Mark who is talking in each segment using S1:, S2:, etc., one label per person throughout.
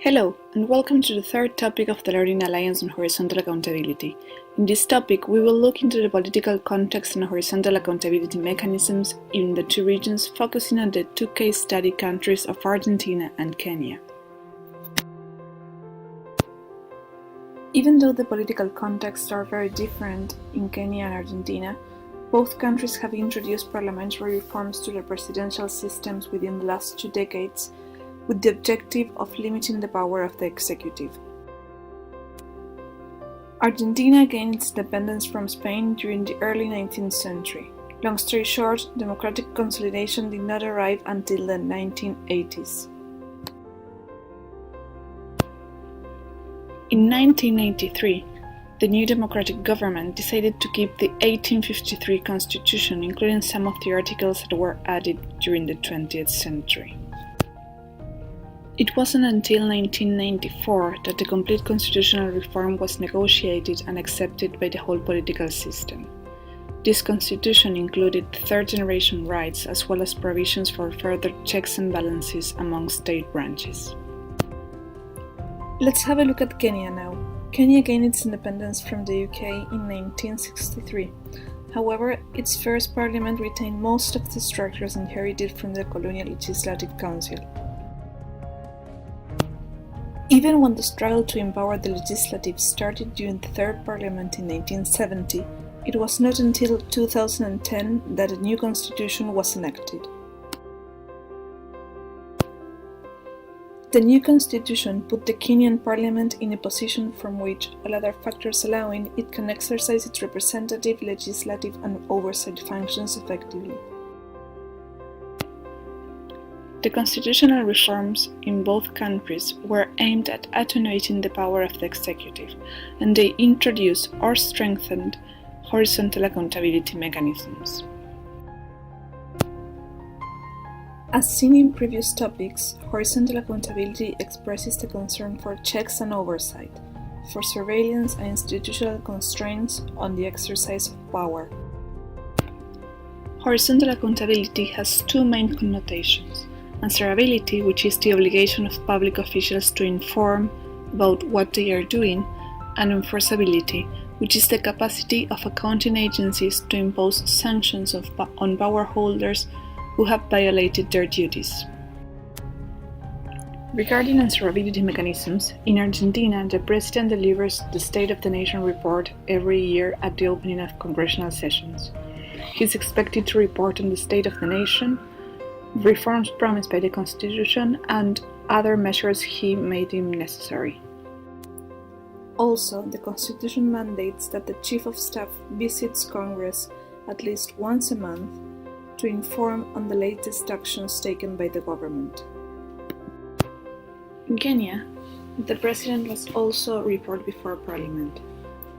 S1: Hello, and welcome to the third topic of the Learning Alliance on Horizontal Accountability. In this topic, we will look into the political context and horizontal accountability mechanisms in the two regions, focusing on the two case study countries of Argentina and Kenya. Even though the political contexts are very different in Kenya and Argentina, both countries have introduced parliamentary reforms to their presidential systems within the last 2 decades, with the objective of limiting the power of the executive. Argentina gained its independence from Spain during the early 19th century. Long story short, democratic consolidation did not arrive until the 1980s. In 1983, the new democratic government decided to keep the 1853 constitution, including some of the articles that were added during the 20th century. It wasn't until 1994 that the complete constitutional reform was negotiated and accepted by the whole political system. This constitution included third-generation rights as well as provisions for further checks and balances among state branches. Let's have a look at Kenya now. Kenya gained its independence from the UK in 1963. However, its first parliament retained most of the structures inherited from the colonial legislative council. Even when the struggle to empower the legislative started during the third parliament in 1970, it was not until 2010 that a new constitution was enacted. The new constitution put the Kenyan parliament in a position from which, all other factors allowing, it can exercise its representative, legislative, and oversight functions effectively. The constitutional reforms in both countries were aimed at attenuating the power of the executive, and they introduced or strengthened horizontal accountability mechanisms. As seen in previous topics, horizontal accountability expresses the concern for checks and oversight, for surveillance and institutional constraints on the exercise of power. Horizontal accountability has two main connotations: Answerability, which is the obligation of public officials to inform about what they are doing, and Enforceability, which is the capacity of accounting agencies to impose sanctions on power holders who have violated their duties. Regarding answerability mechanisms, in Argentina, the President delivers the State of the Nation report every year at the opening of congressional sessions. He is expected to report on the state of the nation, reforms promised by the Constitution, and other measures he may deem necessary. Also, the Constitution mandates that the Chief of Staff visits Congress at least once a month to inform on the latest actions taken by the government. In Kenya, the President must also report before Parliament.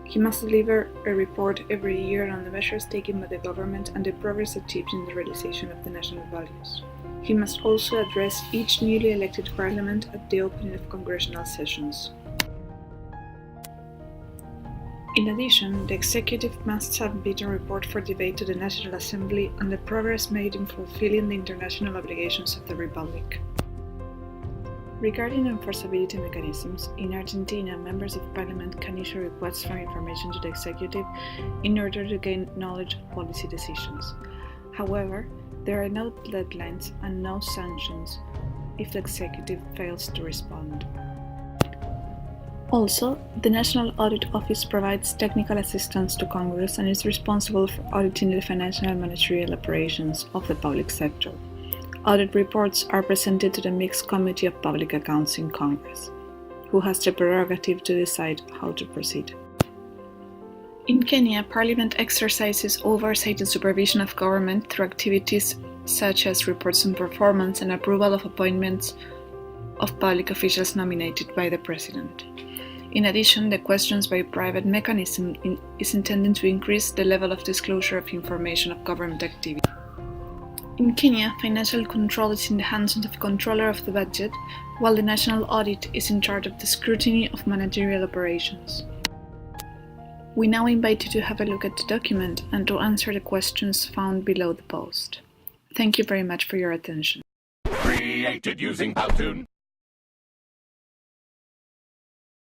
S1: He must deliver a report every year on the measures taken by the government and the progress achieved in the realization of the national values. He must also address each newly elected parliament at the opening of congressional sessions. In addition, the executive must submit a report for debate to the National Assembly on the progress made in fulfilling the international obligations of the Republic. Regarding enforceability mechanisms, in Argentina, members of parliament can issue requests for information to the executive in order to gain knowledge of policy decisions. However, there are no deadlines and no sanctions if the executive fails to respond. Also, the National Audit Office provides technical assistance to Congress and is responsible for auditing the financial and managerial operations of the public sector. Audit reports are presented to the Mixed Committee of Public Accounts in Congress, who has the prerogative to decide how to proceed. In Kenya, Parliament exercises oversight and supervision of government through activities such as reports on performance and approval of appointments of public officials nominated by the President. In addition, the questions by private mechanism is intended to increase the level of disclosure of information of government activity. In Kenya, financial control is in the hands of the controller of the budget, while the national audit is in charge of the scrutiny of managerial operations. We now invite you to have a look at the document and to answer the questions found below the post. Thank you very much for your attention.
S2: Created using Powtoon.